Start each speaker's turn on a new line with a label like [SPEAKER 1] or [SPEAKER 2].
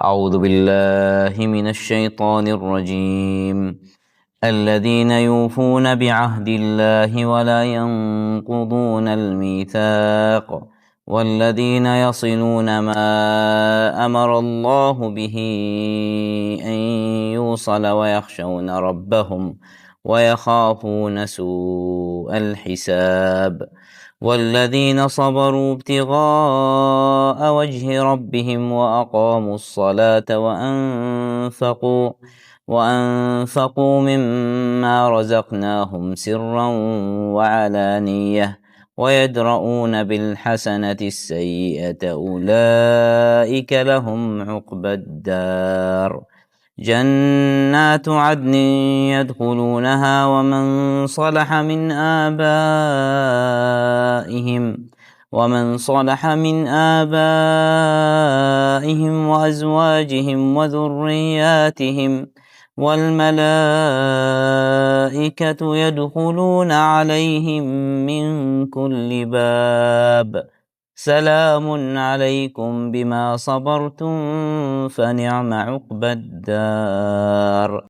[SPEAKER 1] أعوذ بالله من الشيطان الرجيم. الذين يوفون بعهد الله ولا ينقضون الميثاق والذين يصلون ما أمر الله به أن يوصل ويخشون ربهم ويخافون سوء الحساب والذين صبروا ابتغاء وجه ربهم وأقاموا الصلاة وأنفقوا مما رزقناهم سرا وعلانية ويدرؤون بالحسنة السيئة أولئك لهم عقبى الدار جنات عدن يدخلونها ومن صلح من آبائهم وأزواجهم وذرياتهم والملائكة يدخلون عليهم من كل باب سلام عليكم بما صبرتم فنعم عقبى الدار.